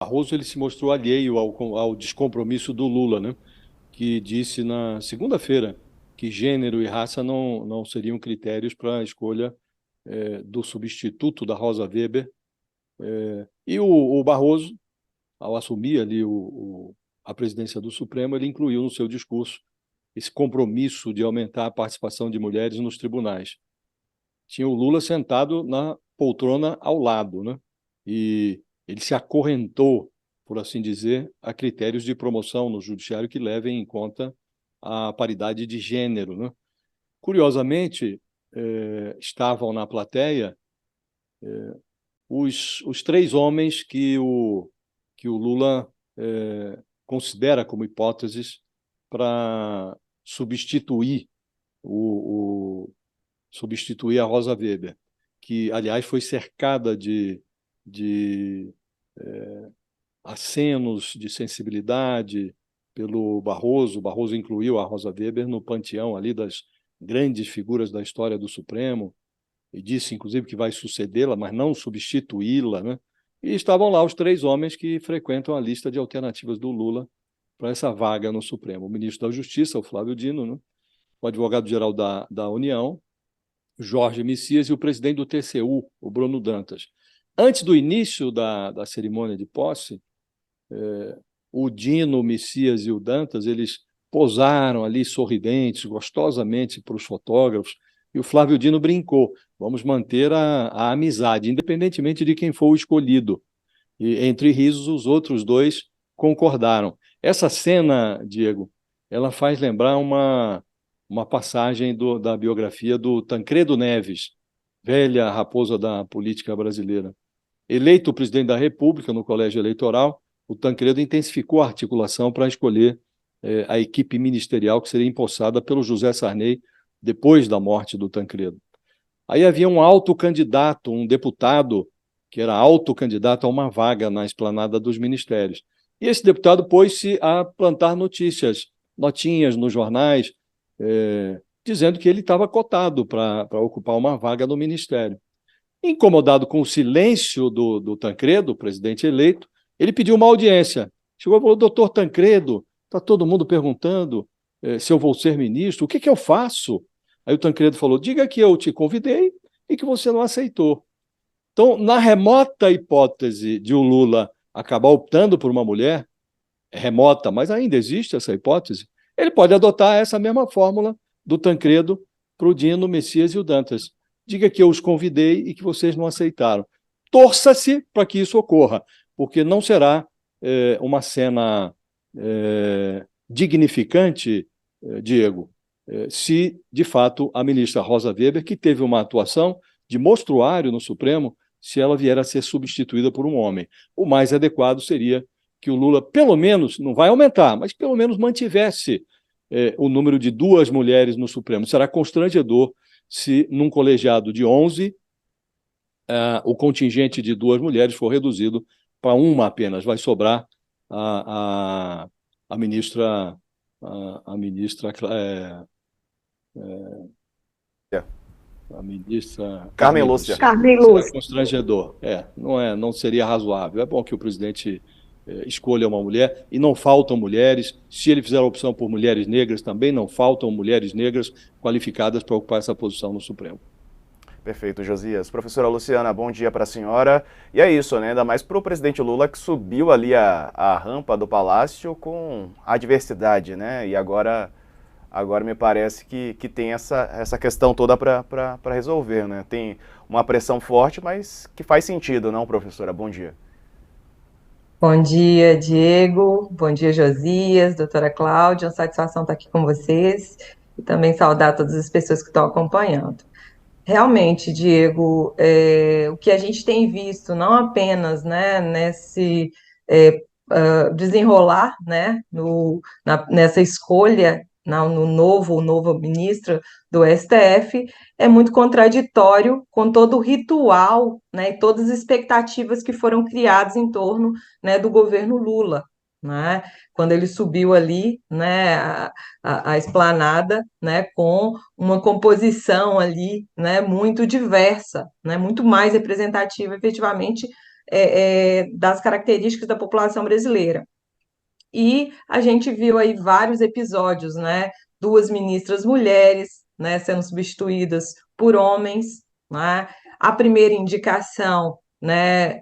Barroso ele se mostrou alheio ao descompromisso do Lula, né? Que disse na segunda-feira que gênero e raça não seriam critérios para a escolha do substituto da Rosa Weber. E o Barroso, ao assumir ali a presidência do Supremo, ele incluiu no seu discurso esse compromisso de aumentar a participação de mulheres nos tribunais. Tinha o Lula sentado na poltrona ao lado, né? E ele se acorrentou, por assim dizer, a critérios de promoção no judiciário que levem em conta a paridade de gênero, né? Curiosamente, estavam na plateia os três homens que o Lula considera como hipóteses para substituir substituir a Rosa Weber, que, aliás, foi cercada de acenos de sensibilidade pelo Barroso. O Barroso incluiu a Rosa Weber no panteão ali das grandes figuras da história do Supremo e disse, inclusive, que vai sucedê-la, mas não substituí-la, né? E estavam lá os três homens que frequentam a lista de alternativas do Lula para essa vaga no Supremo. O ministro da Justiça, o Flávio Dino, né? O advogado-geral da União, Jorge Messias, e o presidente do TCU, o Bruno Dantas. Antes do início da cerimônia de posse, o Dino, o Messias e o Dantas, eles posaram ali sorridentes, gostosamente para os fotógrafos, e o Flávio Dino brincou: vamos manter a amizade, independentemente de quem for o escolhido. E, entre risos, os outros dois concordaram. Essa cena, Diego, ela faz lembrar uma passagem da biografia do Tancredo Neves, velha raposa da política brasileira. Eleito presidente da República no colégio eleitoral, o Tancredo intensificou a articulação para escolher a equipe ministerial que seria empossada pelo José Sarney depois da morte do Tancredo. Aí havia um autocandidato, um deputado, que era autocandidato a uma vaga na esplanada dos ministérios. E esse deputado pôs-se a plantar notinhas nos jornais, dizendo que ele estava cotado para ocupar uma vaga no ministério. Incomodado com o silêncio do Tancredo, presidente eleito, ele pediu uma audiência. Chegou e falou: doutor Tancredo, está todo mundo perguntando se eu vou ser ministro, o que eu faço? Aí o Tancredo falou: diga que eu te convidei e que você não aceitou. Então, na remota hipótese de o Lula acabar optando por uma mulher, remota, mas ainda existe essa hipótese, ele pode adotar essa mesma fórmula do Tancredo para o Dino, Messias e o Dantas. Diga que eu os convidei e que vocês não aceitaram. Torça-se para que isso ocorra, porque não será uma cena dignificante, Diego, se, de fato, a ministra Rosa Weber, que teve uma atuação de mostruário no Supremo, se ela vier a ser substituída por um homem. O mais adequado seria que o Lula, pelo menos, não vai aumentar, mas pelo menos mantivesse o número de 2 mulheres no Supremo. Será constrangedor se, num colegiado de 11, o contingente de 2 mulheres for reduzido para uma apenas. Vai sobrar a ministra... A ministra Carmen Carmen Lúcia. Lúcia. Carmen Será Lúcia. constrangedor. Não seria razoável. É bom que o presidente escolha uma mulher, e não faltam mulheres. Se ele fizer a opção por mulheres negras, também não faltam mulheres negras qualificadas para ocupar essa posição no Supremo. Perfeito, Josias. Professora Luciana, bom dia para a senhora. E é isso, né? Ainda mais para o presidente Lula, que subiu ali a rampa do Palácio com adversidade, né? E agora me parece que tem essa questão toda para resolver, né? Tem uma pressão forte, mas que faz sentido, não, professora? Bom dia. Bom dia, Diego. Bom dia, Josias, doutora Cláudia. Uma satisfação estar aqui com vocês e também saudar todas as pessoas que estão acompanhando. Realmente, Diego, o que a gente tem visto, não apenas, né, nesse desenrolar, né, nessa escolha, no novo ministro do STF, é muito contraditório com todo o ritual, né, e todas as expectativas que foram criadas em torno, né, do governo Lula, né, quando ele subiu ali, né, a esplanada, né, com uma composição ali, né, muito diversa, né, muito mais representativa, efetivamente, das características da população brasileira. E a gente viu aí vários episódios, né? Duas ministras mulheres, né, sendo substituídas por homens, né? A primeira indicação, né,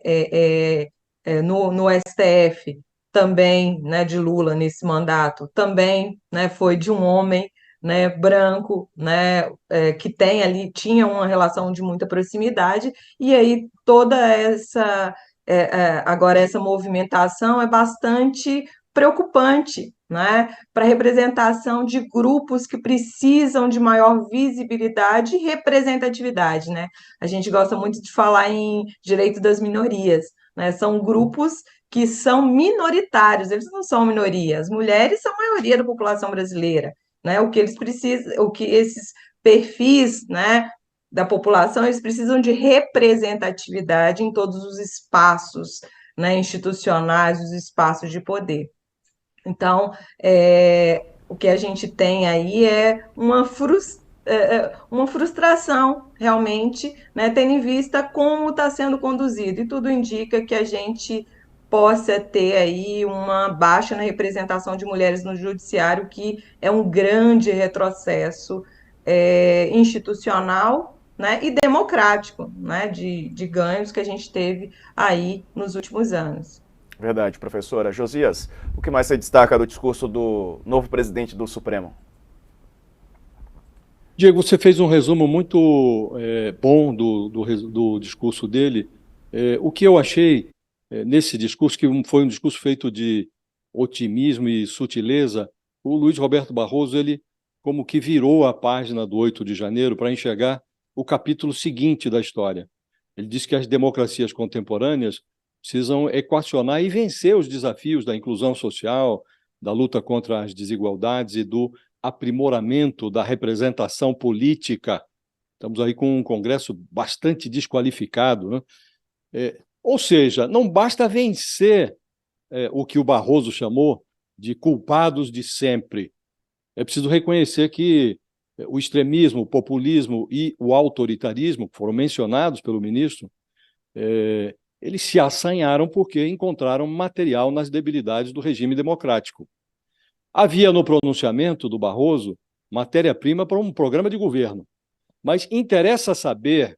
no STF também, né, de Lula nesse mandato, também, né, foi de um homem, né, branco, né, que tinha uma relação de muita proximidade, e aí toda agora essa movimentação é bastante preocupante, né, para a representação de grupos que precisam de maior visibilidade e representatividade, né? A gente gosta muito de falar em direito das minorias, né? São grupos que são minoritários, eles não são minoria, as mulheres são a maioria da população brasileira, né? O que eles precisam, o que esses perfis, né, da população, eles precisam de representatividade em todos os espaços, né, institucionais, os espaços de poder. Então, o que a gente tem aí é uma frustração, realmente, né, tendo em vista como está sendo conduzido, e tudo indica que a gente possa ter aí uma baixa na representação de mulheres no judiciário, que é um grande retrocesso institucional, né, e democrático, né, de ganhos que a gente teve aí nos últimos anos. Verdade, professora. Josias, o que mais você destaca do discurso do novo presidente do Supremo? Diego, você fez um resumo muito bom do discurso dele. O que eu achei nesse discurso, que foi um discurso feito de otimismo e sutileza, o Luiz Roberto Barroso, ele como que virou a página do 8 de janeiro para enxergar o capítulo seguinte da história. Ele disse que as democracias contemporâneas precisam equacionar e vencer os desafios da inclusão social, da luta contra as desigualdades e do aprimoramento da representação política. Estamos aí com um Congresso bastante desqualificado, né? Ou seja, não basta vencer o que o Barroso chamou de culpados de sempre. É preciso reconhecer que o extremismo, o populismo e o autoritarismo, que foram mencionados pelo ministro, eles se assanharam porque encontraram material nas debilidades do regime democrático. Havia no pronunciamento do Barroso matéria-prima para um programa de governo, mas interessa saber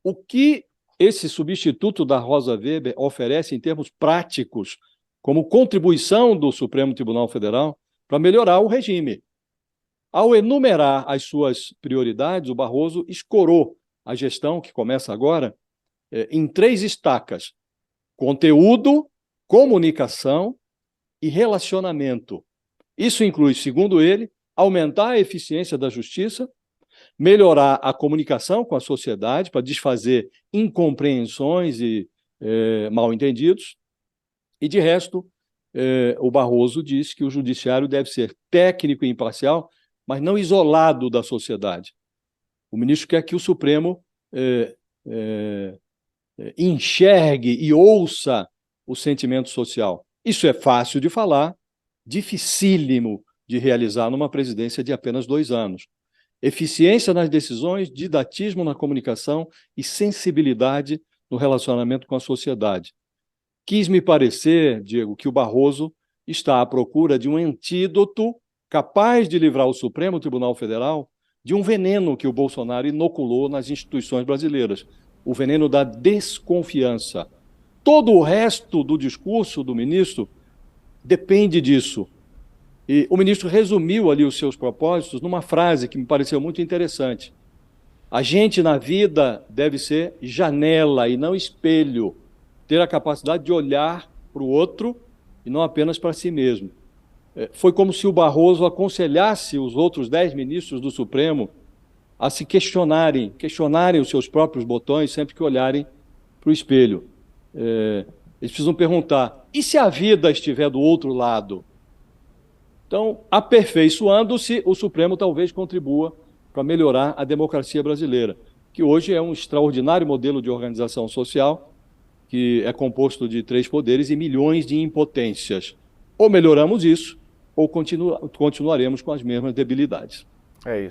o que esse substituto da Rosa Weber oferece em termos práticos, como contribuição do Supremo Tribunal Federal para melhorar o regime. Ao enumerar as suas prioridades, o Barroso escorou a gestão, que começa agora, em 3 estacas: conteúdo, comunicação e relacionamento. Isso inclui, segundo ele, aumentar a eficiência da justiça, melhorar a comunicação com a sociedade para desfazer incompreensões e mal-entendidos. E, de resto, o Barroso disse que o judiciário deve ser técnico e imparcial, mas não isolado da sociedade. O ministro quer que o Supremo enxergue e ouça o sentimento social. Isso é fácil de falar, dificílimo de realizar numa presidência de apenas 2 anos. Eficiência nas decisões, didatismo na comunicação e sensibilidade no relacionamento com a sociedade. Quis me parecer, Diego, que o Barroso está à procura de um antídoto capaz de livrar o Supremo Tribunal Federal de um veneno que o Bolsonaro inoculou nas instituições brasileiras, o veneno da desconfiança. Todo o resto do discurso do ministro depende disso. E o ministro resumiu ali os seus propósitos numa frase que me pareceu muito interessante. A gente na vida deve ser janela e não espelho, ter a capacidade de olhar para o outro e não apenas para si mesmo. Foi como se o Barroso aconselhasse os outros 10 ministros do Supremo a se questionarem os seus próprios botões sempre que olharem para o espelho. Eles precisam perguntar: e se a vida estiver do outro lado? Então, aperfeiçoando-se, o Supremo talvez contribua para melhorar a democracia brasileira, que hoje é um extraordinário modelo de organização social, que é composto de 3 poderes e milhões de impotências. Ou melhoramos isso, ou continuaremos com as mesmas debilidades. É isso.